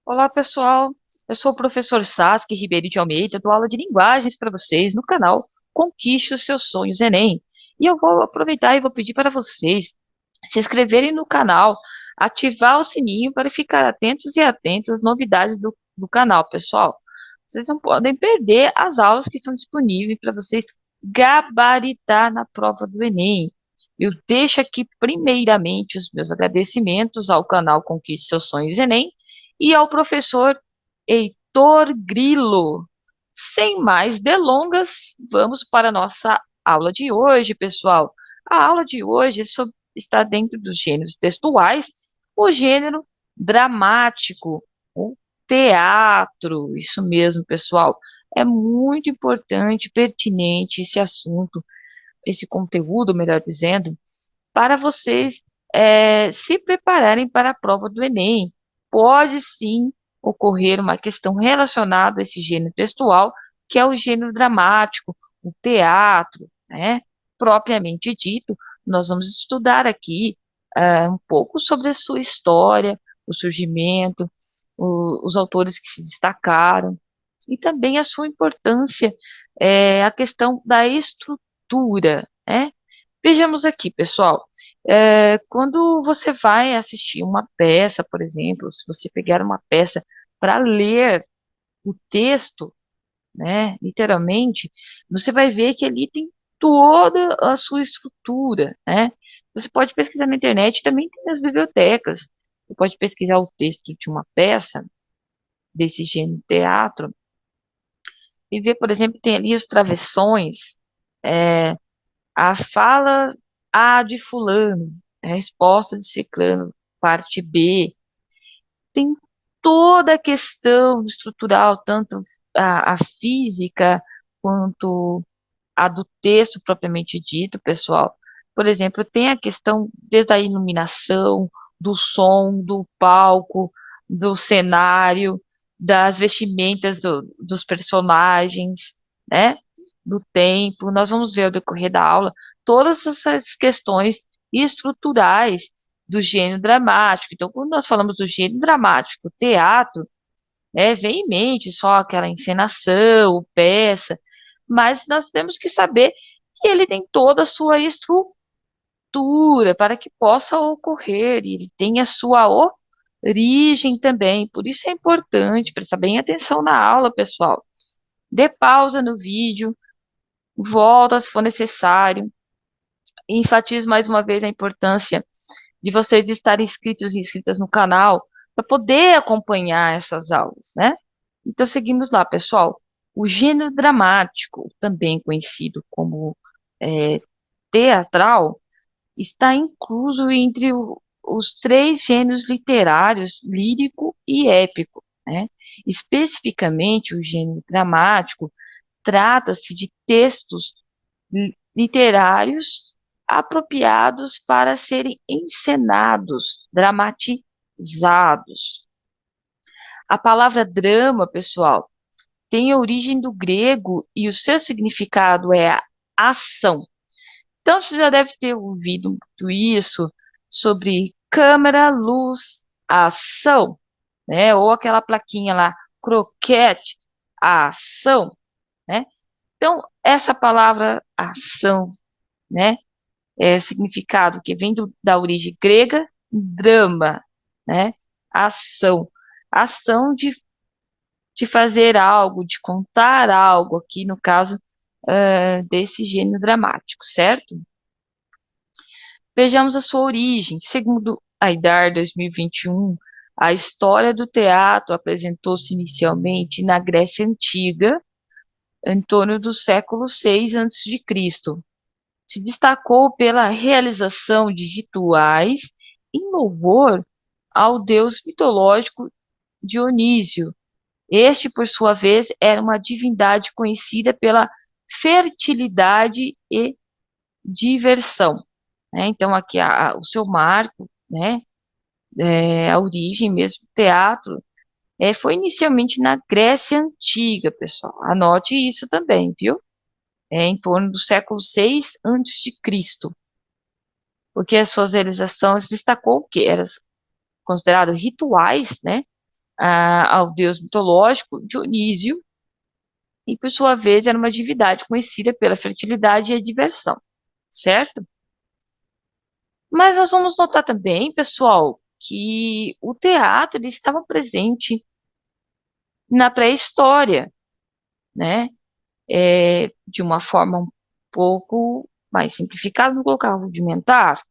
Olá, pessoal. Eu sou o professor Saskia Ribeiro de Almeida, dou aula de linguagens para vocês no canal Conquiste os Seus Sonhos Enem. E eu vou aproveitar e vou pedir para vocês se inscreverem no canal, ativar o sininho para ficar atentos e atentas às novidades do canal, pessoal. Vocês não podem perder as aulas que estão disponíveis para vocês gabaritar na prova do Enem. Eu deixo aqui primeiramente os meus agradecimentos ao canal Conquiste Seus Sonhos Enem e ao professor Heitor Grilo. Sem mais delongas, vamos para a nossa aula de hoje, pessoal. A aula de hoje está dentro dos gêneros textuais, o gênero dramático, o teatro. Isso mesmo, pessoal. É muito importante, pertinente esse assunto, esse conteúdo, melhor dizendo, para vocês se prepararem para a prova do Enem. Pode sim ocorrer uma questão relacionada a esse gênero textual, que é o gênero dramático, o teatro, né? Propriamente dito, nós vamos estudar aqui um pouco sobre a sua história, o surgimento, os autores que se destacaram, e também a sua importância, a questão da estrutura, né? Vejamos aqui, pessoal. Quando você vai assistir uma peça, por exemplo, se você pegar uma peça para ler o texto, né, literalmente, você vai ver que ali tem toda a sua estrutura, né? Você pode pesquisar na internet, também tem nas bibliotecas. Você pode pesquisar o texto de uma peça desse gênero teatro e ver, por exemplo, tem ali os travessões, é, a fala A de fulano, a resposta de ciclano, parte B, tem toda a questão estrutural, tanto a física quanto a do texto propriamente dito, pessoal. Por exemplo, tem a questão desde a iluminação, do som, do palco, do cenário, das vestimentas dos personagens, né? Do tempo. Nós vamos ver ao decorrer da aula todas essas questões estruturais do gênero dramático. Então, quando nós falamos do gênero dramático, teatro, vem em mente só aquela encenação, peça, mas nós temos que saber que ele tem toda a sua estrutura para que possa ocorrer, e ele tem a sua origem também. Por isso é importante prestar bem atenção na aula, pessoal. Dê pausa no vídeo, volta se for necessário. E enfatizo mais uma vez a importância de vocês estarem inscritos e inscritas no canal para poder acompanhar essas aulas, né? Então, seguimos lá, pessoal. O gênero dramático, também conhecido como é, teatral, está incluso entre os três gêneros literários, lírico e épico, né? Especificamente, o gênero dramático trata-se de textos literários apropriados para serem encenados, dramatizados. A palavra drama, pessoal, tem origem do grego e o seu significado é a ação. Então, você já deve ter ouvido muito isso sobre câmera, luz, ação, né? Ou aquela plaquinha lá, croquete, ação, né? Então, essa palavra ação, né? É significado que vem da origem grega, drama, né? Ação. Ação de fazer algo, de contar algo, aqui no caso desse gênero dramático, certo? Vejamos a sua origem. Segundo Aidar 2021, a história do teatro apresentou-se inicialmente na Grécia Antiga, em torno do século VI a.C. Se destacou pela realização de rituais em louvor ao deus mitológico Dionísio. Este, por sua vez, era uma divindade conhecida pela fertilidade e diversão, né? Então, aqui o seu marco, né? A origem mesmo do teatro foi inicialmente na Grécia Antiga, pessoal. Anote isso também, viu? Em torno do século VI antes de Cristo, porque as suas realizações destacou que eram considerados rituais, né? ao deus mitológico Dionísio, e por sua vez era uma divindade conhecida pela fertilidade e a diversão, certo? Mas nós vamos notar também, pessoal, que o teatro ele estava presente na pré-história, né? De uma forma um pouco mais simplificada, vou colocar rudimentar,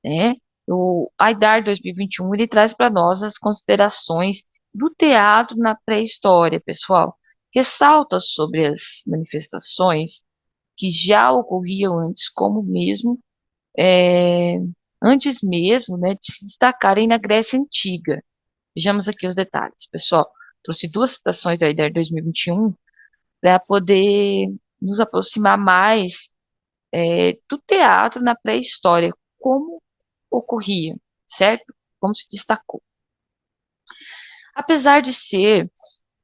né? O AIDAR 2021 ele traz para nós as considerações do teatro na pré-história, pessoal. Ressalta sobre as manifestações que já ocorriam antes, como mesmo é, antes mesmo, né, de se destacarem na Grécia Antiga. Vejamos aqui os detalhes, pessoal. Trouxe duas citações da IDER 2021 para poder nos aproximar mais do teatro na pré-história, como ocorria, certo? Como se destacou. Apesar de ser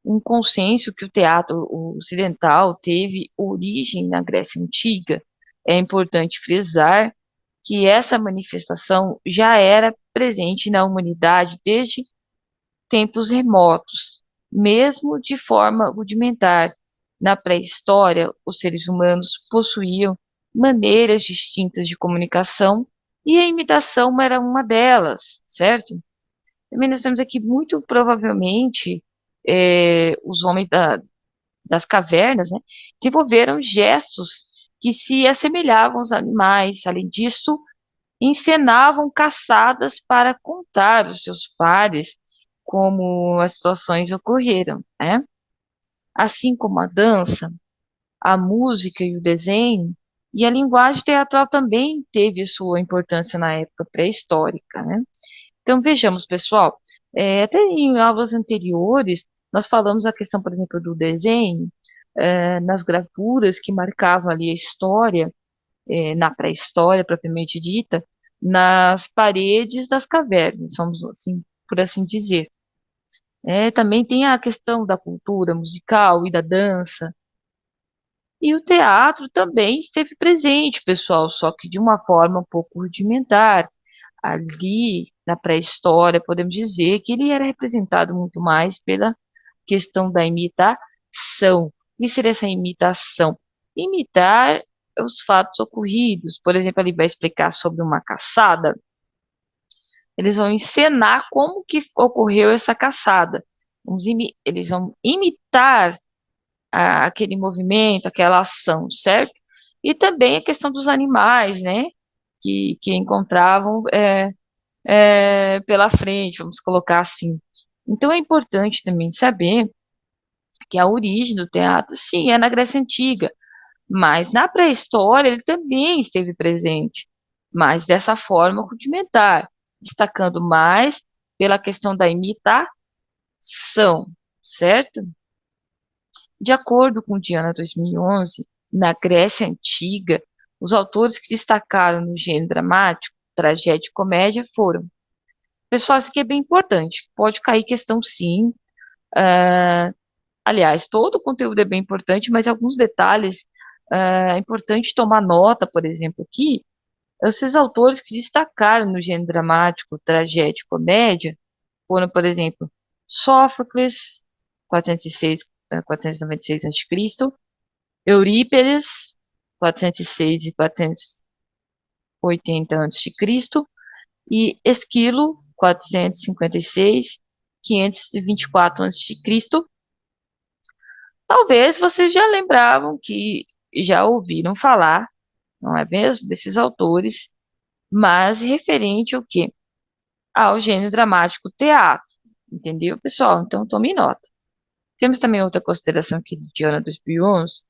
um consenso que o teatro ocidental teve origem na Grécia Antiga, é importante frisar que essa manifestação já era presente na humanidade desde tempos remotos, mesmo de forma rudimentar. Na pré-história, os seres humanos possuíam maneiras distintas de comunicação e a imitação era uma delas, certo? Também nós temos aqui, muito provavelmente, os homens das cavernas, né, desenvolveram gestos que se assemelhavam aos animais. Além disso, encenavam caçadas para contar aos seus pares como as situações ocorreram, né? Assim como a dança, a música e o desenho, e a linguagem teatral também teve sua importância na época pré-histórica, né? Então, vejamos, pessoal, até em aulas anteriores, nós falamos a questão, por exemplo, do desenho, nas gravuras que marcavam ali a história, na pré-história propriamente dita, nas paredes das cavernas, vamos assim, por assim dizer. Também tem a questão da cultura musical e da dança, e o teatro também esteve presente, pessoal, só que de uma forma um pouco rudimentar. Ali, na pré-história, podemos dizer que ele era representado muito mais pela questão da imitação. O que seria essa imitação? Imitar os fatos ocorridos. Por exemplo, ele vai explicar sobre uma caçada, eles vão encenar como que ocorreu essa caçada. Eles vão imitar aquele movimento, aquela ação, certo? E também a questão dos animais, né? Que encontravam pela frente, vamos colocar assim. Então é importante também saber que a origem do teatro, sim, é na Grécia Antiga, mas na pré-história ele também esteve presente, mas dessa forma rudimentar, destacando mais pela questão da imitação, certo? De acordo com Diana 2011, na Grécia Antiga, os autores que destacaram no gênero dramático, tragédia e comédia foram. Pessoal, isso aqui é bem importante. Pode cair questão sim. ah, Aliás, todo o conteúdo é bem importante, mas alguns detalhes é importante tomar nota, por exemplo, aqui. Esses autores que destacaram no gênero dramático, tragédia e comédia foram, por exemplo, Sófocles, 406, 496 a.C., Eurípides, 406 e 480 a.C., e Esquilo, 456, 524 a.C. Talvez vocês já lembravam que já ouviram falar, não é mesmo, desses autores, mas referente ao quê? Ao gênero dramático teatro, entendeu, pessoal? Então tome nota. Temos também outra consideração aqui de Diana 2011,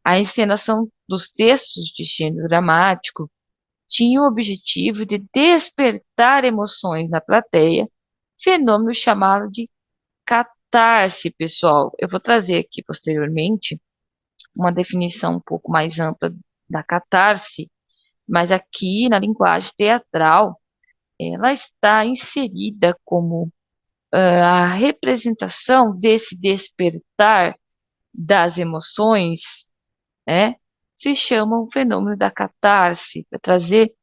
a encenação dos textos de gênero dramático tinha o objetivo de despertar emoções na plateia, fenômeno chamado de catarse, pessoal. Eu vou trazer aqui posteriormente uma definição um pouco mais ampla da catarse, mas aqui na linguagem teatral, ela está inserida como a representação desse despertar das emoções, né? Se chama o fenômeno da catarse, para trazer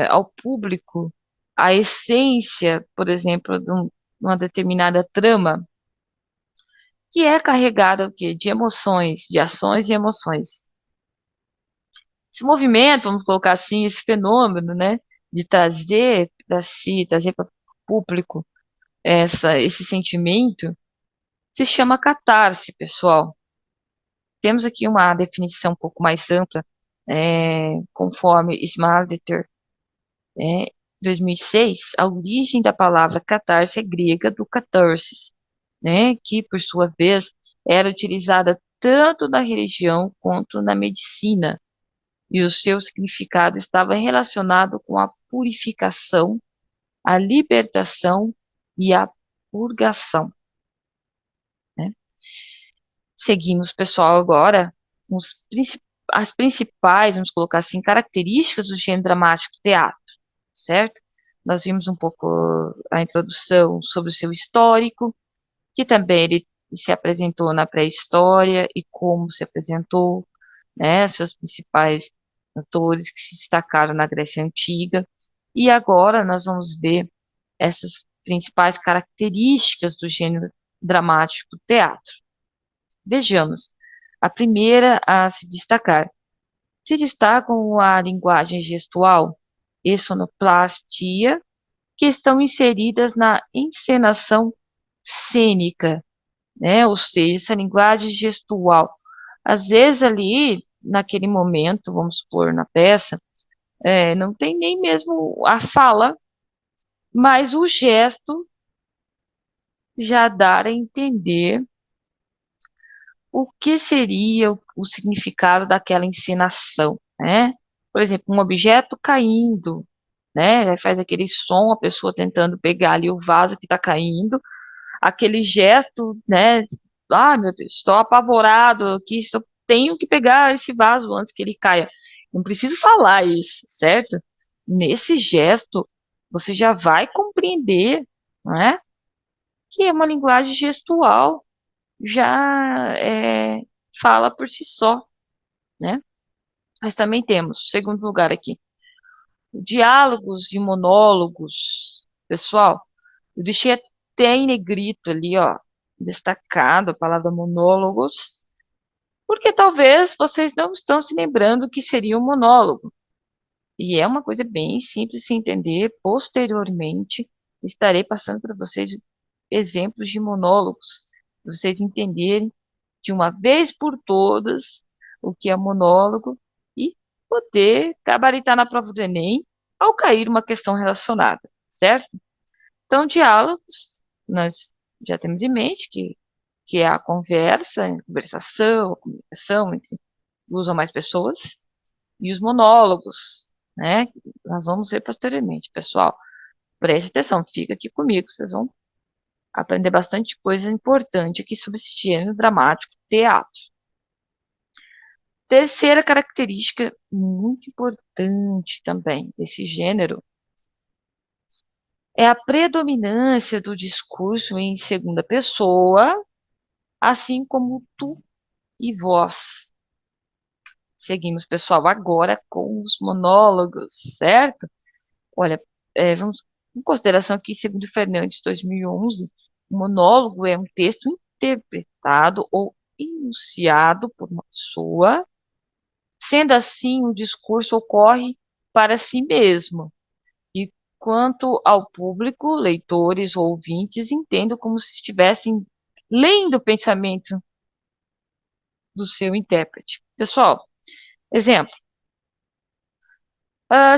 ao público a essência, por exemplo, uma determinada trama que é carregada o quê? De emoções, de ações e emoções. Esse movimento, vamos colocar assim, esse fenômeno, né, de trazer para si, trazer para o público esse sentimento, se chama catarse, pessoal. Temos aqui uma definição um pouco mais ampla, conforme Smarliter, é, 2006, a origem da palavra catarse é grega do catarsis, né, que, por sua vez, era utilizada tanto na religião quanto na medicina, e o seu significado estava relacionado com a purificação, a libertação e a purgação, né? Seguimos, pessoal, agora as principais, vamos colocar assim, características do gênero dramático teatro, certo? Nós vimos um pouco a introdução sobre o seu histórico, que também ele se apresentou na pré-história e como se apresentou, né? Seus principais autores que se destacaram na Grécia Antiga. E agora nós vamos ver essas principais características do gênero dramático teatro. Vejamos. A primeira a se destacar. Se destacam a linguagem gestual e sonoplastia, que estão inseridas na encenação cênica, né? Ou seja, essa linguagem gestual. Às vezes ali, naquele momento, vamos supor, na peça, não tem nem mesmo a fala, mas o gesto já dá a entender o que seria o significado daquela encenação, né? Por exemplo, um objeto caindo, né? Aí faz aquele som, a pessoa tentando pegar ali o vaso que está caindo, aquele gesto, né? Ah, meu Deus, estou apavorado aqui, tenho que pegar esse vaso antes que ele caia. Não preciso falar isso, certo? Nesse gesto, você já vai compreender, né? Que é uma linguagem gestual, já fala por si só, né? Mas também temos, segundo lugar aqui, diálogos e monólogos. Pessoal, eu deixei até em negrito ali, ó, destacado a palavra monólogos, porque talvez vocês não estão se lembrando o que seria um monólogo. E é uma coisa bem simples de se entender. Posteriormente, estarei passando para vocês exemplos de monólogos, para vocês entenderem de uma vez por todas o que é monólogo e poder gabaritar na prova do Enem ao cair uma questão relacionada, certo? Então, diálogos, nós já temos em mente que é a conversa, a conversação, a comunicação entre duas ou mais pessoas, e os monólogos, né? Nós vamos ver posteriormente. Pessoal, preste atenção, fica aqui comigo, vocês vão aprender bastante coisa importante aqui sobre esse gênero dramático, teatro. Terceira característica muito importante também desse gênero é a predominância do discurso em segunda pessoa, assim como tu e vós. Seguimos, pessoal, agora com os monólogos, certo? Olha, vamos em consideração que, segundo Fernandes, 2011, o monólogo é um texto interpretado ou enunciado por uma pessoa. Sendo assim, o discurso ocorre para si mesmo. E quanto ao público, leitores ou ouvintes, entendo como se estivessem lendo o pensamento do seu intérprete. Pessoal, exemplo.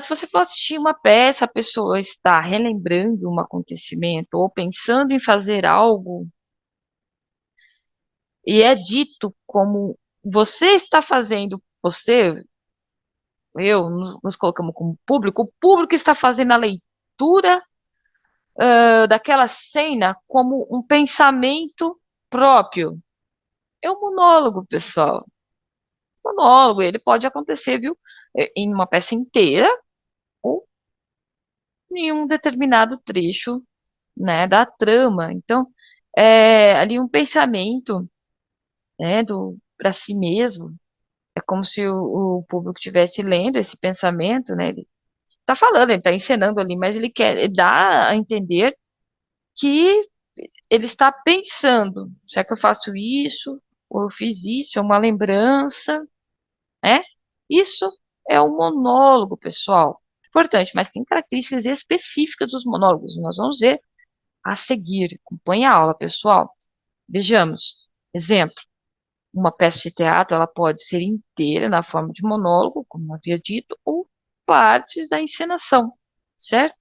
Se você for assistir uma peça, a pessoa está relembrando um acontecimento ou pensando em fazer algo, e é dito como você está fazendo, nos colocamos como público, o público está fazendo a leitura daquela cena como um pensamento próprio. É um monólogo, pessoal. Monólogo, ele pode acontecer, viu, em uma peça inteira ou em um determinado trecho, né, da trama. Então, é ali um pensamento, né, do para si mesmo. É como se o público estivesse lendo esse pensamento, né? Ele está falando, ele está encenando ali, mas ele quer dar a entender que ele está pensando, será que eu faço isso? Ou eu fiz isso? É uma lembrança, né? Isso é um monólogo, pessoal. Importante, mas tem características específicas dos monólogos. Nós vamos ver a seguir. Acompanhe a aula, pessoal. Vejamos. Exemplo. Uma peça de teatro, ela pode ser inteira na forma de monólogo, como eu havia dito, ou partes da encenação, certo?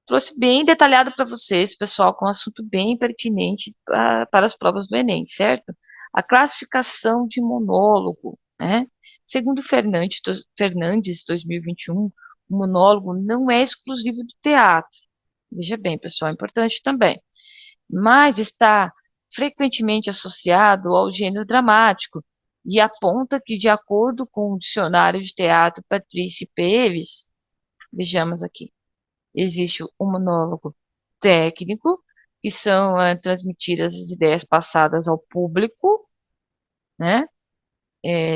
Trouxe bem detalhado para vocês, pessoal, com um assunto bem pertinente para as provas do Enem, certo? A classificação de monólogo, né? Segundo Fernandes, 2021, o monólogo não é exclusivo do teatro. Veja bem, pessoal, é importante também. Mas está frequentemente associado ao gênero dramático e aponta que, de acordo com o dicionário de teatro Patrice Peves, vejamos aqui, existe o monólogo técnico, que são transmitidas as ideias passadas ao público, né,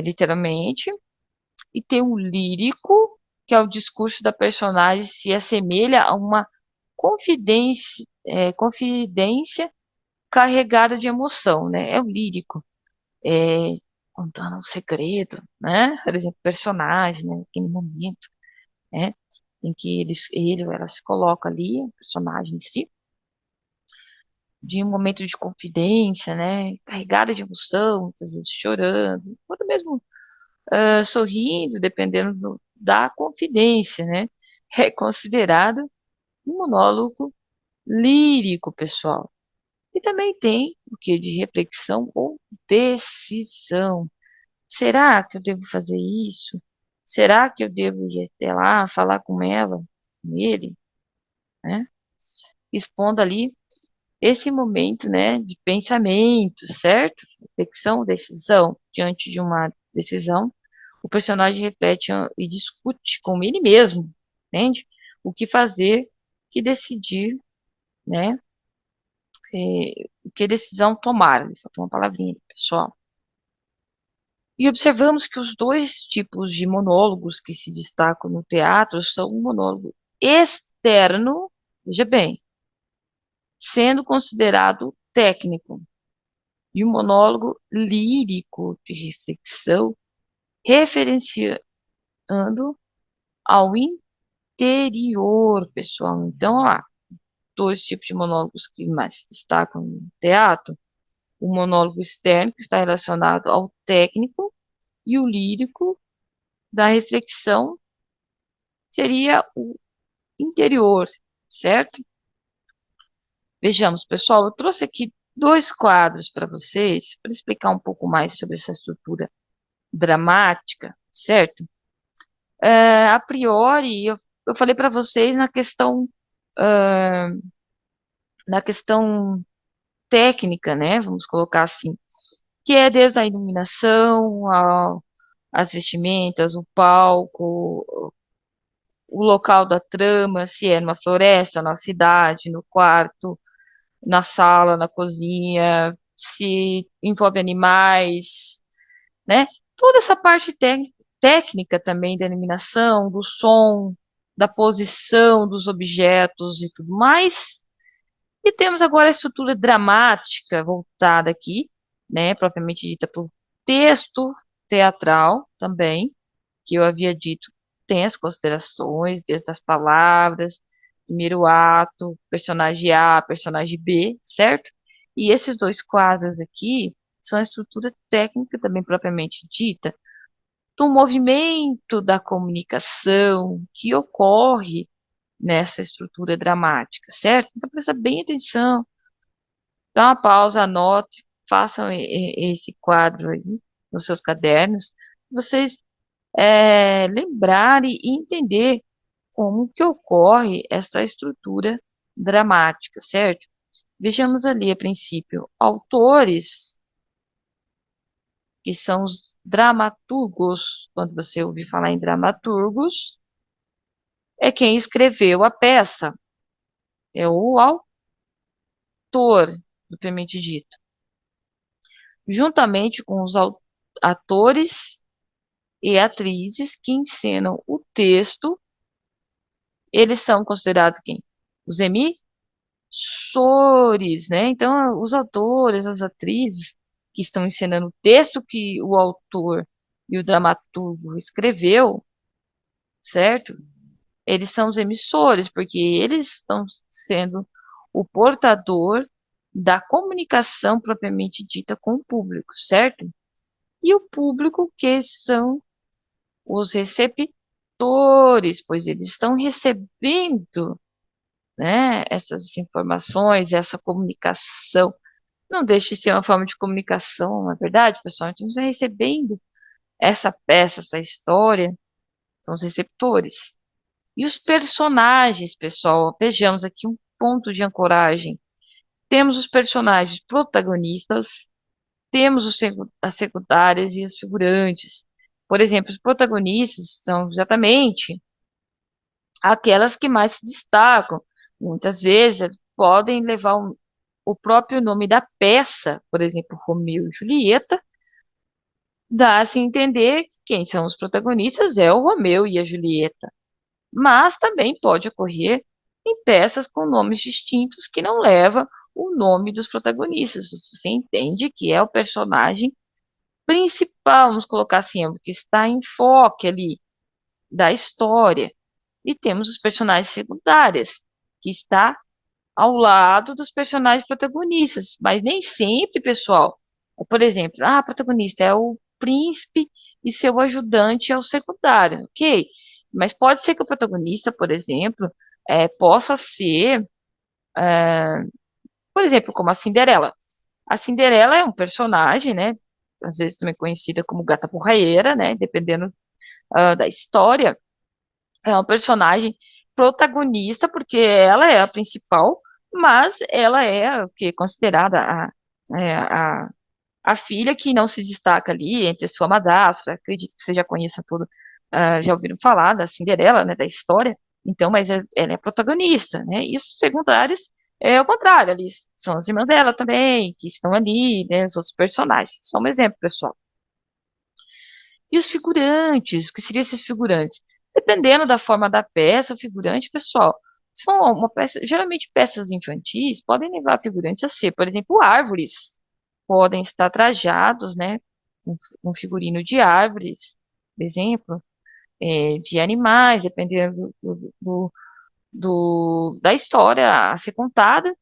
literalmente, e tem o lírico, que é o discurso da personagem se assemelha a uma confidência carregada de emoção, né? É o lírico, é, contando um segredo, né? Por exemplo, personagem, né? Aquele momento, né? Em que ele ou ela se coloca ali, o personagem em si, de um momento de confidência, né? Carregada de emoção, às vezes chorando, ou até mesmo sorrindo, dependendo da confidência, né? É considerado um monólogo lírico, pessoal. E também tem o que de reflexão ou decisão. Será que eu devo fazer isso? Será que eu devo ir até lá, falar com ela, com ele, né? Expondo ali esse momento, né, de pensamento, certo? Reflexão, decisão. Diante de uma decisão, o personagem reflete e discute com ele mesmo, entende? O que fazer, o que decidir, né? Que decisão tomar. Faltou uma palavrinha, pessoal. E observamos que os dois tipos de monólogos que se destacam no teatro são o monólogo externo, veja bem, sendo considerado técnico, e o monólogo lírico de reflexão, referenciando ao interior, pessoal. Então, ó, dois tipos de monólogos que mais se destacam no teatro: o monólogo externo, que está relacionado ao técnico, e o lírico da reflexão seria o interior, certo? Vejamos, pessoal, eu trouxe aqui dois quadros para vocês, para explicar um pouco mais sobre essa estrutura dramática, certo? A priori, eu falei para vocês ah, na questão técnica, né? Vamos colocar assim, que é desde a iluminação, as vestimentas, o palco, o local da trama, se é numa floresta, na cidade, no quarto, na sala, na cozinha, se envolve animais, né? Toda essa parte técnica também da iluminação, do som, da posição dos objetos e tudo mais. E temos agora a estrutura dramática voltada aqui, né, propriamente dita por texto teatral também, que eu havia dito, tem as considerações desde as palavras, primeiro ato, personagem A, personagem B, certo? E esses dois quadros aqui são a estrutura técnica também propriamente dita, do movimento da comunicação que ocorre nessa estrutura dramática, certo? Então presta bem atenção, dá uma pausa, anote, façam esse quadro aí nos seus cadernos, vocês lembrarem e entender como que ocorre essa estrutura dramática, certo? Vejamos ali, a princípio, autores, que são os dramaturgos. Quando você ouvir falar em dramaturgos, é quem escreveu a peça, é o autor, propriamente dito. Juntamente com os atores e atrizes que encenam o texto, eles são considerados quem? Os emissores, né? Então, os autores, as atrizes que estão encenando o texto que o autor e o dramaturgo escreveu, certo? Eles são os emissores, porque eles estão sendo o portador da comunicação propriamente dita com o público, certo? E o público que são os receptores, pois eles estão recebendo, né, essas informações, essa comunicação. Não deixa de ser uma forma de comunicação, não é verdade, pessoal? Então, estamos recebendo essa peça, essa história, são os receptores. E os personagens, pessoal, vejamos aqui um ponto de ancoragem. Temos os personagens protagonistas, temos as secundárias e os figurantes. Por exemplo, os protagonistas são exatamente aquelas que mais se destacam. Muitas vezes podem levar o próprio nome da peça, por exemplo, Romeu e Julieta, dá-se a entender que quem são os protagonistas é o Romeu e a Julieta. Mas também pode ocorrer em peças com nomes distintos que não leva o nome dos protagonistas. Você entende que é o personagem principal, vamos colocar assim, é o que está em foco ali da história. E temos os personagens secundários, que está ao lado dos personagens protagonistas, mas nem sempre, pessoal. Por exemplo, a protagonista é o príncipe e seu ajudante é o secundário, ok? Mas pode ser que o protagonista, por exemplo, possa ser, por exemplo, como a Cinderela. A Cinderela é um personagem, né? Às vezes também conhecida como Gata Borraieira, né? Dependendo, da história. É um personagem protagonista, porque ela é a principal, mas ela é o que considerada é, a, a filha que não se destaca ali entre sua madrasta. Acredito que você já conheça tudo, já ouviram falar da Cinderela, né, da história. Então, mas ela é protagonista, né? E os secundários é o contrário, ali são as irmãs dela também, que estão ali, né, os outros personagens. Só um exemplo, pessoal. E os figurantes, o que seriam esses figurantes? Dependendo da forma da peça, o figurante, pessoal, se for uma peça, geralmente peças infantis podem levar figurantes a ser, por exemplo, árvores. Podem estar trajados, né, um figurino de árvores, por exemplo, de animais, dependendo da história a ser contada.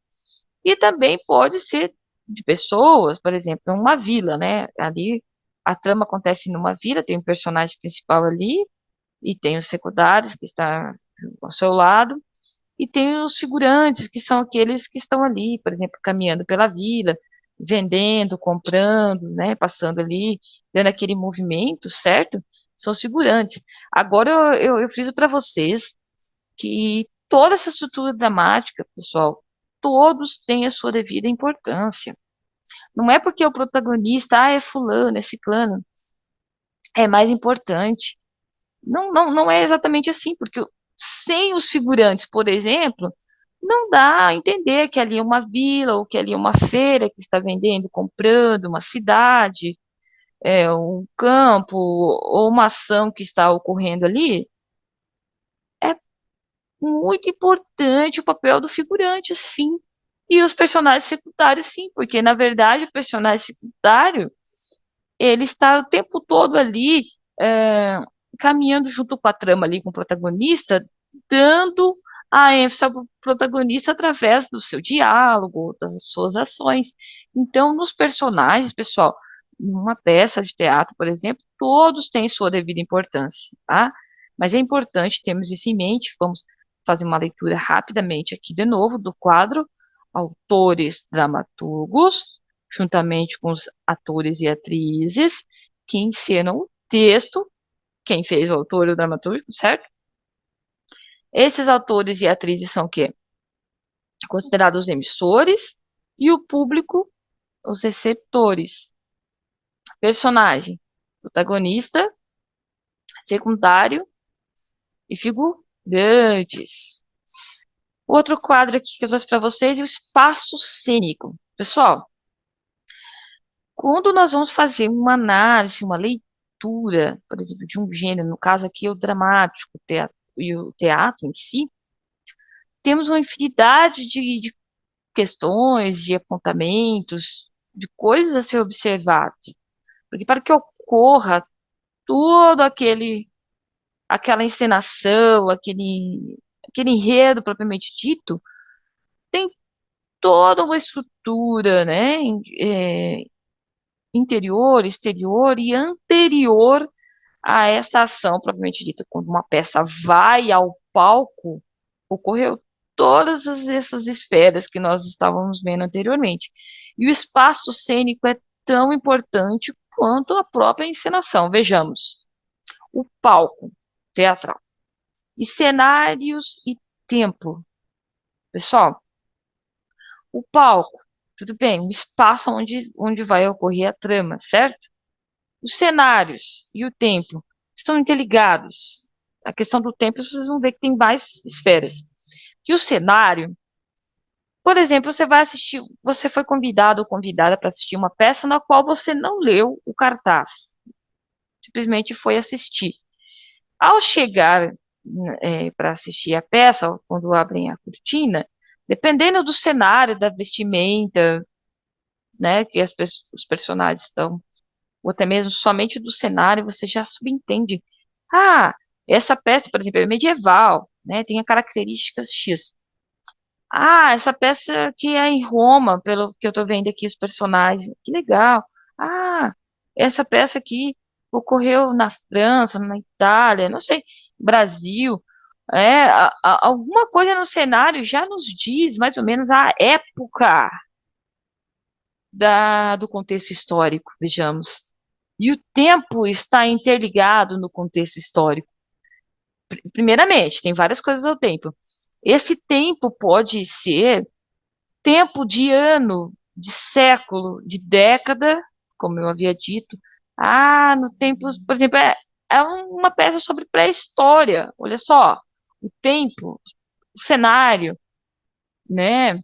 E também pode ser de pessoas, por exemplo, uma vila, né? Ali a trama acontece numa vila, tem um personagem principal ali, e tem os secundários que está ao seu lado, e tem os figurantes, que são aqueles que estão ali, por exemplo, caminhando pela vila, vendendo, comprando, né? Passando ali, dando aquele movimento, certo? São os figurantes. Agora eu friso para vocês que toda essa estrutura dramática, pessoal, todos têm a sua devida importância. Não é porque o protagonista, é fulano, é ciclano, é mais importante. Não, não, não é exatamente assim, porque sem os figurantes, por exemplo, não dá a entender que ali é uma vila ou que ali é uma feira que está vendendo, comprando, uma cidade, um campo ou uma ação que está ocorrendo ali. É muito importante o papel do figurante, sim. E os personagens secundários, sim, porque na verdade o personagem secundário ele está o tempo todo ali é, caminhando junto com a trama ali com o protagonista, dando a ênfase ao protagonista através do seu diálogo, das suas ações. Então, nos personagens, pessoal, numa peça de teatro, por exemplo, todos têm sua devida importância, tá? Mas é importante termos isso em mente. Vamos fazer uma leitura rapidamente aqui de novo do quadro Autores Dramaturgos, juntamente com os atores e atrizes que encenam o texto, quem fez o autor e o dramaturgo, certo? Esses autores e atrizes são o quê? Considerados os emissores e o público, os receptores. Personagem, protagonista, secundário e figurantes. Outro quadro aqui que eu trouxe para vocês é o espaço cênico. Pessoal, quando nós vamos fazer uma análise, uma leitura, por exemplo, de um gênero, no caso aqui é o dramático, e o teatro em si, temos uma infinidade de questões, de apontamentos, de coisas a ser observadas. Porque para que ocorra todo aquela encenação, aquele enredo propriamente dito, tem toda uma estrutura, né, interior, exterior e anterior a esta ação propriamente dita. Quando uma peça vai ao palco, ocorreu essas esferas que nós estávamos vendo anteriormente. E o espaço cênico é tão importante quanto a própria encenação. Vejamos, o palco teatral e cenários e tempo. Pessoal, o palco, tudo bem, o espaço onde vai ocorrer a trama, certo? Os cenários e o tempo estão interligados. A questão do tempo, vocês vão ver que tem mais esferas. E o cenário, por exemplo, você vai assistir, você foi convidado ou convidada para assistir uma peça na qual você não leu o cartaz, simplesmente foi assistir. Ao chegar para assistir a peça, quando abrem a cortina, dependendo do cenário, da vestimenta, né, que os personagens estão, ou até mesmo somente do cenário, você já subentende. Ah, essa peça, por exemplo, é medieval, né, tem a características X. Ah, essa peça aqui é em Roma, pelo que eu estou vendo aqui os personagens. Que legal. Ah, essa peça aqui ocorreu na França, na Itália, não sei, Brasil. Alguma coisa no cenário já nos diz mais ou menos a época do contexto histórico, vejamos. E o tempo está interligado no contexto histórico. Primeiramente, tem várias coisas ao tempo. Esse tempo pode ser tempo de ano, de século, de década, como eu havia dito. Ah, no tempo, por exemplo, é uma peça sobre pré-história. Olha só, o tempo, o cenário, né?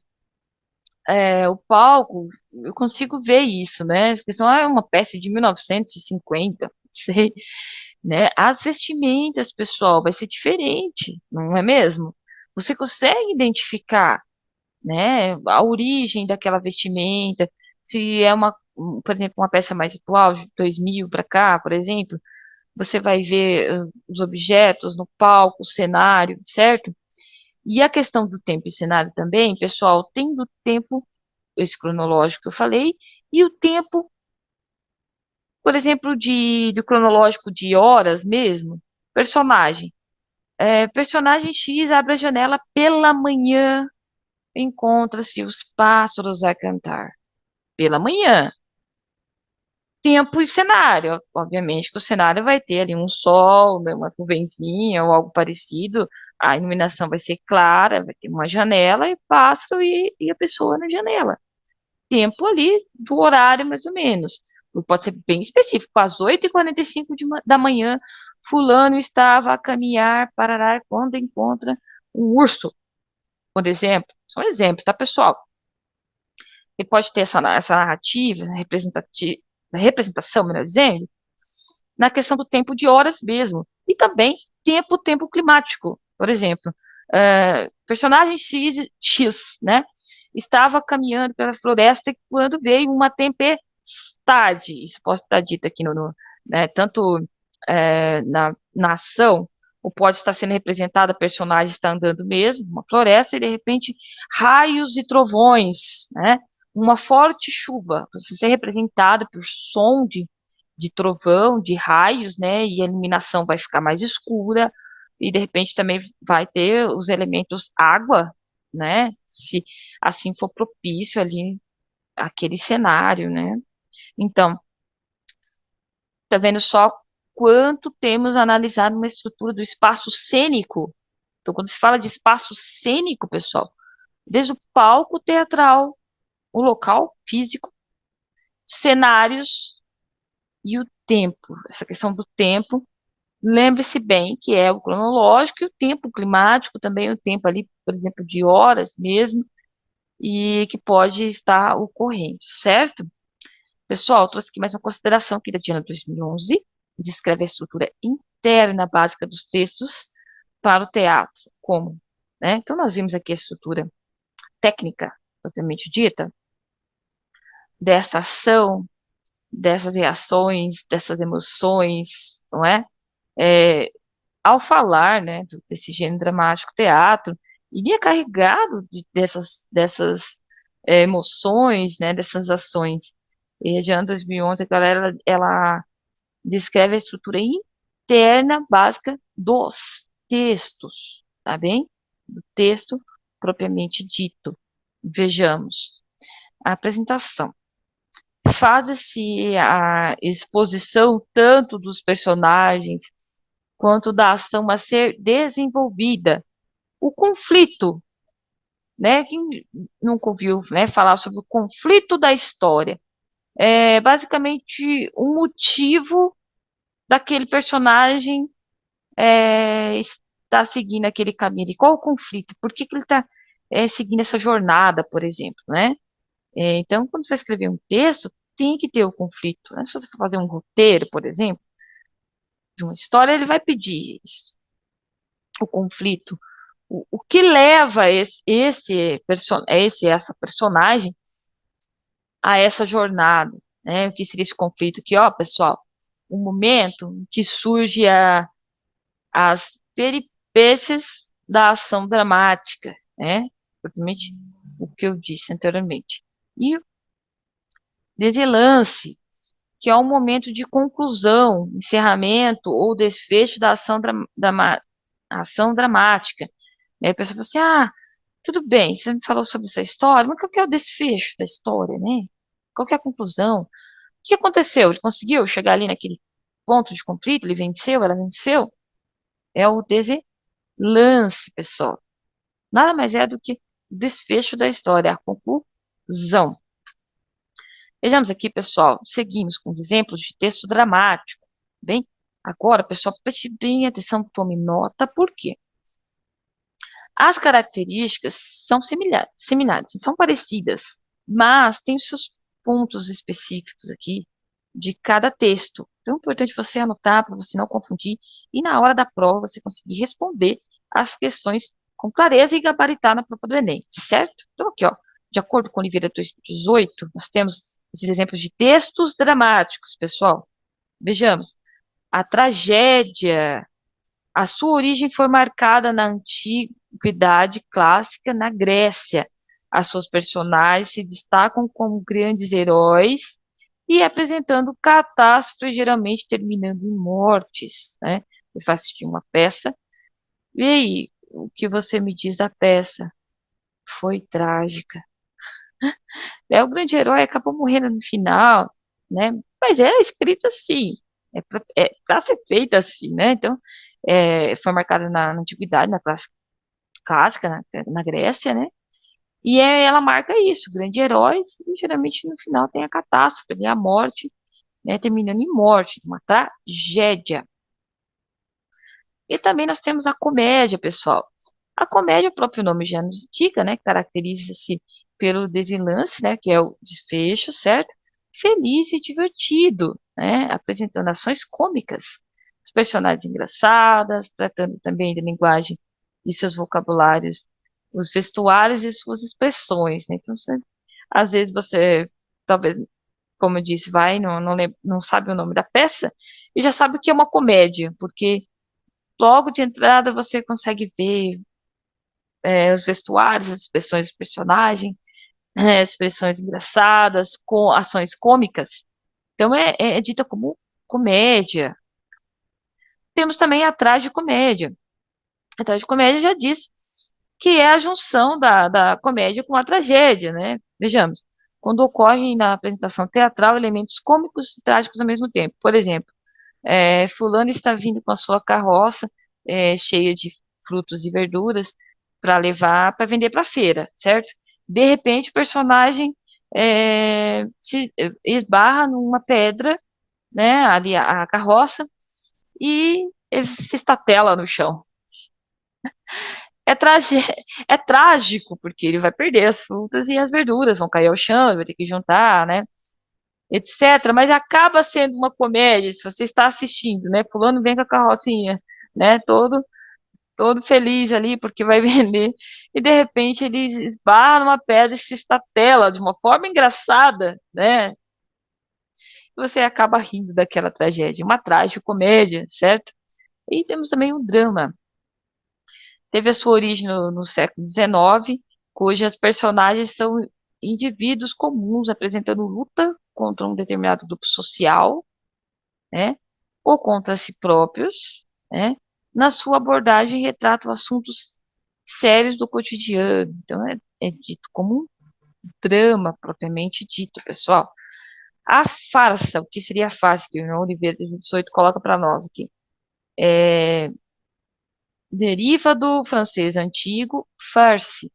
O palco, eu consigo ver isso, né? A questão é uma peça de 1950, sei, né? As vestimentas, pessoal, vai ser diferente, não é mesmo? Você consegue identificar, né, a origem daquela vestimenta, se é por exemplo, uma peça mais atual, de 2000 para cá, por exemplo, você vai ver os objetos no palco, o cenário, certo? E a questão do tempo e cenário também, pessoal, tem do tempo, esse cronológico que eu falei, e o tempo, por exemplo, do cronológico de horas mesmo, personagem. Personagem X abre a janela pela manhã, encontra-se os pássaros a cantar. Pela manhã. Tempo e cenário. Obviamente que o cenário vai ter ali um sol, né, uma nuvenzinha ou algo parecido. A iluminação vai ser clara, vai ter uma janela e pássaro e a pessoa na janela. Tempo ali do horário, mais ou menos. Pode ser bem específico. Às 8h45 da manhã, fulano estava a caminhar para quando encontra um urso, por exemplo. Só um exemplo, tá, pessoal? Ele pode ter essa narrativa, representação, melhor dizendo, na questão do tempo de horas mesmo. E também tempo climático. Por exemplo, personagem X, né? Estava caminhando pela floresta quando veio uma tempestade. Isso pode estar dito aqui né, tanto na ação, ou pode estar sendo representada, a personagem está andando mesmo, uma floresta, e de repente raios e trovões, né? Uma forte chuva, você ser representado por som de trovão, de raios, né? E a iluminação vai ficar mais escura, e de repente também vai ter os elementos água, né? Se assim for propício ali aquele cenário, né? Então, tá vendo só quanto temos analisado uma estrutura do espaço cênico? Então, quando se fala de espaço cênico, pessoal, desde o palco teatral, o local físico, cenários e o tempo. Essa questão do tempo, lembre-se bem que é o cronológico e o tempo climático, também o tempo ali, por exemplo, de horas mesmo, e que pode estar ocorrendo, certo? Pessoal, trouxe aqui mais uma consideração aqui da Diana 2011, descreve a estrutura interna básica dos textos para o teatro, como, né? Então, nós vimos aqui a estrutura técnica, propriamente dita, dessa ação, dessas reações, dessas emoções, não é? É, ao falar, né, desse gênero dramático teatro, iria carregado dessas emoções, né, dessas ações. E de ano 2011, a galera, ela descreve a estrutura interna básica dos textos, tá bem? Do texto propriamente dito. Vejamos. A apresentação. Faz-se a exposição tanto dos personagens quanto da ação a ser desenvolvida. O conflito, né? Quem nunca ouviu, né, falar sobre o conflito da história? É basicamente um motivo daquele personagem está seguindo aquele caminho. E qual o conflito? Por que ele está seguindo essa jornada, por exemplo, né? Então, quando você vai escrever um texto, tem que ter o conflito, né? Se você for fazer um roteiro, por exemplo, de uma história, ele vai pedir isso, o conflito. O que leva essa personagem a essa jornada, né? O que seria esse conflito? Que, ó, pessoal, o momento em que surge as peripécias da ação dramática, né? Propriamente o que eu disse anteriormente. E o desenlace, que é um momento de conclusão, encerramento ou desfecho da ação dramática. Né? A pessoa fala assim, tudo bem, você me falou sobre essa história, mas qual que é o desfecho da história, né? Qual que é a conclusão? O que aconteceu? Ele conseguiu chegar ali naquele ponto de conflito? Ele venceu? Ela venceu? É o desenlace, pessoal. Nada mais é do que o desfecho da história, a conclusão. Vejamos aqui, pessoal, seguimos com os exemplos de texto dramático. Bem, agora, pessoal, preste bem atenção, tome nota, por quê? As características são similares, são parecidas, mas tem os seus pontos específicos aqui de cada texto. Então, é importante você anotar para você não confundir e na hora da prova você conseguir responder as questões com clareza e gabaritar na prova do Enem, certo? Então, aqui, ó, de acordo com Oliveira 2018, nós temos esses exemplos de textos dramáticos, pessoal. Vejamos. A tragédia, a sua origem foi marcada na antiguidade clássica na Grécia. As suas personagens se destacam como grandes heróis e apresentando catástrofes, geralmente terminando em mortes, né? Você vai assistir uma peça. E aí, o que você me diz da peça? Foi trágica. O grande herói acabou morrendo no final, né? Mas é escrita assim, pra ser feita assim, né? Então, foi marcada na antiguidade, na classe clássica, na Grécia, né? E ela marca isso, grandes heróis, e geralmente no final tem a catástrofe, ali, a morte, né? Terminando em morte, uma tragédia. E também nós temos a comédia, pessoal. A comédia, o próprio nome já nos indica, né? Caracteriza-se pelo desenlace, né? Que é o desfecho, certo? Feliz e divertido, né? Apresentando ações cômicas. Os personagens engraçadas, tratando também da linguagem e seus vocabulários, os vestuários e suas expressões, né? Então, às vezes você, talvez, como eu disse, vai, não sabe o nome da peça e já sabe o que é uma comédia, porque logo de entrada você consegue ver os vestuários, as expressões do personagem, expressões engraçadas, com ações cômicas. Então é dita como comédia. Temos também a tragicomédia. A tragicomédia já diz que é a junção da comédia com a tragédia, né? Vejamos, quando ocorrem na apresentação teatral elementos cômicos e trágicos ao mesmo tempo. Por exemplo, fulano está vindo com a sua carroça cheia de frutos e verduras para levar para vender para a feira, certo? De repente, o personagem se esbarra numa pedra, né, ali a carroça, e ele se estatela no chão. É, trage- é trágico, porque ele vai perder as frutas e as verduras, vão cair ao chão, ele vai ter que juntar, né? Etc. Mas acaba sendo uma comédia, se você está assistindo, né? Pulando bem com a carrocinha, né? Todo todo feliz ali porque vai vender, e de repente ele esbarra numa pedra e se estatela de uma forma engraçada, né? Você acaba rindo daquela tragédia, uma tragicomédia, certo? E temos também um drama. Teve a sua origem no século XIX, cujas personagens são indivíduos comuns apresentando luta contra um determinado grupo social, né? Ou contra si próprios, né? Na sua abordagem retratam assuntos sérios do cotidiano. Então é dito como um drama propriamente dito, pessoal. A farsa, o que seria a farsa que o João Oliveira de 2018 coloca para nós aqui? Deriva do francês antigo farce,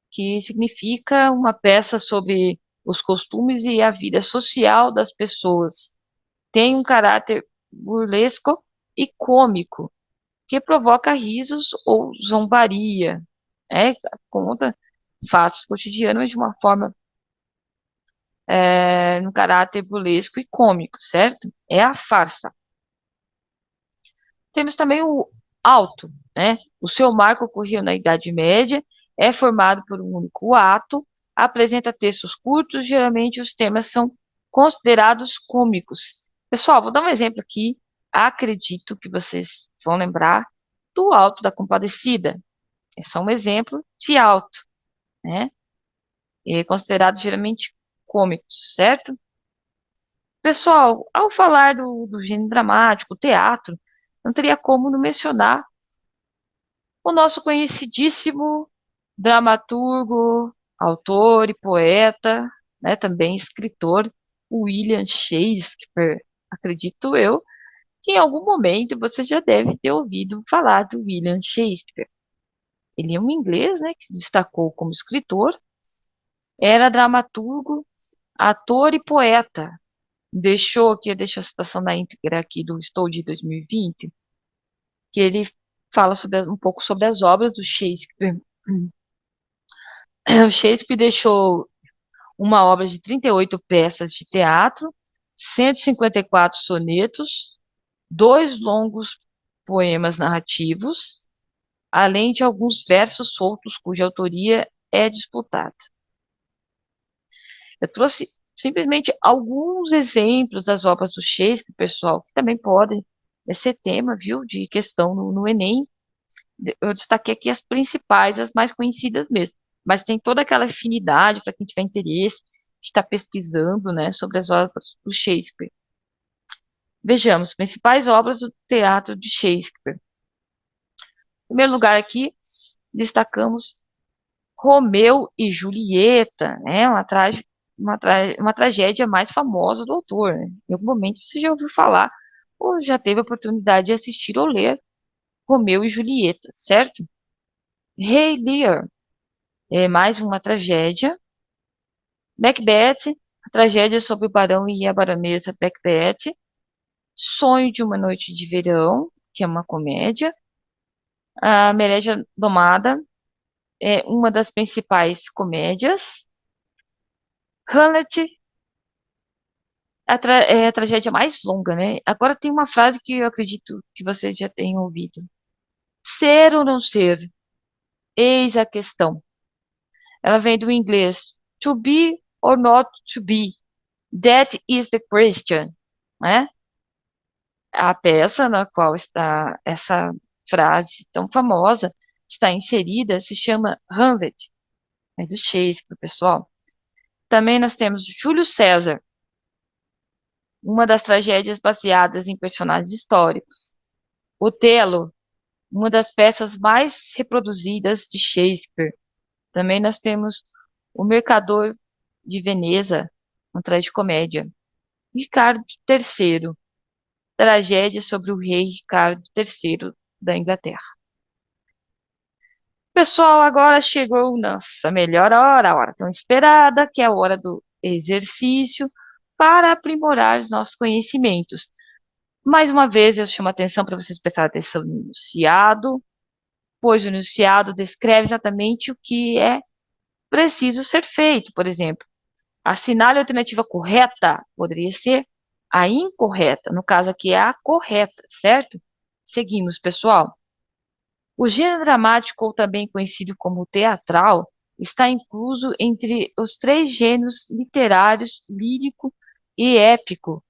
que significa uma peça sobre os costumes e a vida social das pessoas. Tem um caráter burlesco e cômico, que provoca risos ou zombaria, né? Conta fatos cotidianos mas de uma forma, no caráter burlesco e cômico, certo? É a farsa. Temos também o auto, né? O seu marco ocorreu na Idade Média, é formado por um único ato, apresenta textos curtos, geralmente os temas são considerados cômicos. Pessoal, vou dar um exemplo aqui. Acredito que vocês vão lembrar do Alto da Compadecida. É só um exemplo de alto, né? É considerado geralmente cômicos, certo? Pessoal, ao falar do gênero dramático, teatro, não teria como não mencionar o nosso conhecidíssimo dramaturgo, autor e poeta, né, também escritor, William Shakespeare. Acredito eu que em algum momento você já deve ter ouvido falar do William Shakespeare. Ele é um inglês, né, que se destacou como escritor, era dramaturgo, ator e poeta. Deixa a citação da íntegra aqui do Estou de 2020, que ele fala um pouco sobre as obras do Shakespeare. O Shakespeare deixou uma obra de 38 peças de teatro, 154 sonetos, dois longos poemas narrativos, além de alguns versos soltos cuja autoria é disputada. Eu trouxe simplesmente alguns exemplos das obras do Shakespeare, pessoal, que também podem ser tema, viu, de questão no Enem. Eu destaquei aqui as principais, as mais conhecidas mesmo, mas tem toda aquela afinidade para quem tiver interesse de estar pesquisando, né, sobre as obras do Shakespeare. Vejamos, principais obras do teatro de Shakespeare. Em primeiro lugar aqui, destacamos Romeu e Julieta, né, uma tragédia mais famosa do autor, né? Em algum momento você já ouviu falar ou já teve a oportunidade de assistir ou ler Romeu e Julieta, certo? Rei Lear é mais uma tragédia. Macbeth, a tragédia sobre o barão e a baronesa Macbeth. Sonho de uma Noite de Verão, que é uma comédia. A Mereja Domada é uma das principais comédias. Hamlet é a tragédia mais longa, né? Agora tem uma frase que eu acredito que vocês já tenham ouvido. Ser ou não ser? Eis a questão. Ela vem do inglês to be or not to be. That is the question, né? A peça na qual está essa frase tão famosa está inserida se chama Hamlet, é do Shakespeare, pessoal. Também nós temos Júlio César, uma das tragédias baseadas em personagens históricos. Otelo, uma das peças mais reproduzidas de Shakespeare. Também nós temos O Mercador de Veneza, uma tragicomédia. Ricardo III, tragédia sobre o rei Ricardo III da Inglaterra. Pessoal, agora chegou nossa melhor hora, a hora tão esperada, que é a hora do exercício para aprimorar os nossos conhecimentos. Mais uma vez, eu chamo a atenção para vocês prestarem atenção no enunciado, pois o enunciado descreve exatamente o que é preciso ser feito. Por exemplo, assinale a alternativa correta, poderia ser a incorreta, no caso aqui é a correta, certo? Seguimos, pessoal. O gênero dramático, ou também conhecido como teatral, está incluso entre os três gêneros literários lírico e épico.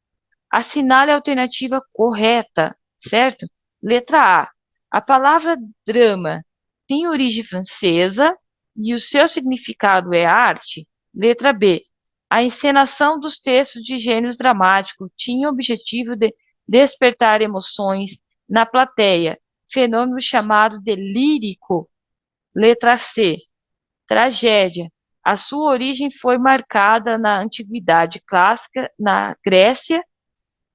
Assinale a alternativa correta, certo? Letra A. A palavra drama tem origem francesa e o seu significado é arte. Letra B. A encenação dos textos de gêneros dramáticos tinha o objetivo de despertar emoções na plateia, fenômeno chamado de lírico. Letra C. Tragédia. A sua origem foi marcada na antiguidade clássica, na Grécia.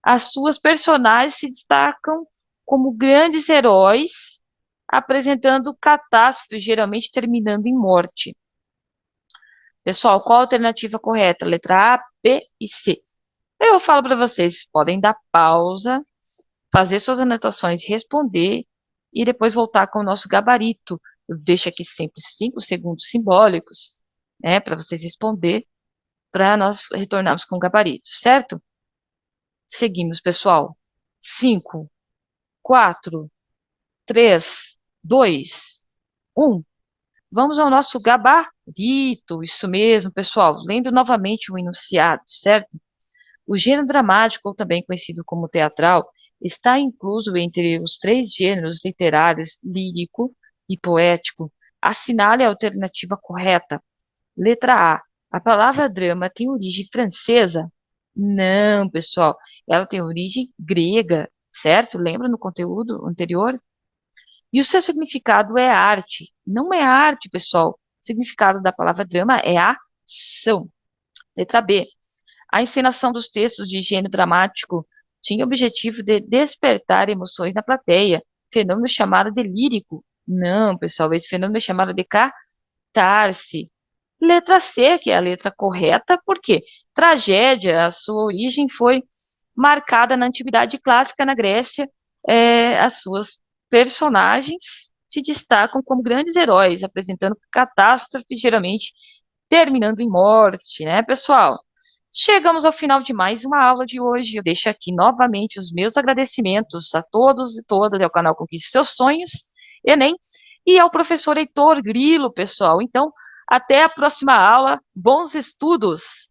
As suas personagens se destacam como grandes heróis, apresentando catástrofes, geralmente terminando em morte. Pessoal, qual a alternativa correta? Letra A, B e C. Eu falo para vocês, podem dar pausa, fazer suas anotações, responder e depois voltar com o nosso gabarito. Eu deixo aqui sempre 5 segundos simbólicos, né, para vocês responder, para nós retornarmos com o gabarito, certo? Seguimos, pessoal. 5, 4, 3, 2, 1. Vamos ao nosso gabarito. Isso mesmo, pessoal. Lendo novamente o enunciado, certo? O gênero dramático, ou também conhecido como teatral, está incluso entre os três gêneros literários lírico e poético. Assinale a alternativa correta. Letra A. A palavra drama tem origem francesa? Não, pessoal. Ela tem origem grega, certo? Lembra no conteúdo anterior? E o seu significado é arte. Não é arte, pessoal. O significado da palavra drama é ação. Letra B. A encenação dos textos de gênero dramático tinha o objetivo de despertar emoções na plateia, fenômeno chamado de lírico. Não, pessoal, esse fenômeno é chamado de catarse. Letra C, que é a letra correta, porque tragédia, a sua origem foi marcada na Antiguidade Clássica na Grécia. As suas personagens se destacam como grandes heróis, apresentando catástrofes, geralmente terminando em morte, né, pessoal? Chegamos ao final de mais uma aula de hoje. Eu deixo aqui novamente os meus agradecimentos a todos e todas, ao canal Conquiste Seus Sonhos, Enem, e ao professor Heitor Grilo, pessoal. Então, até a próxima aula. Bons estudos!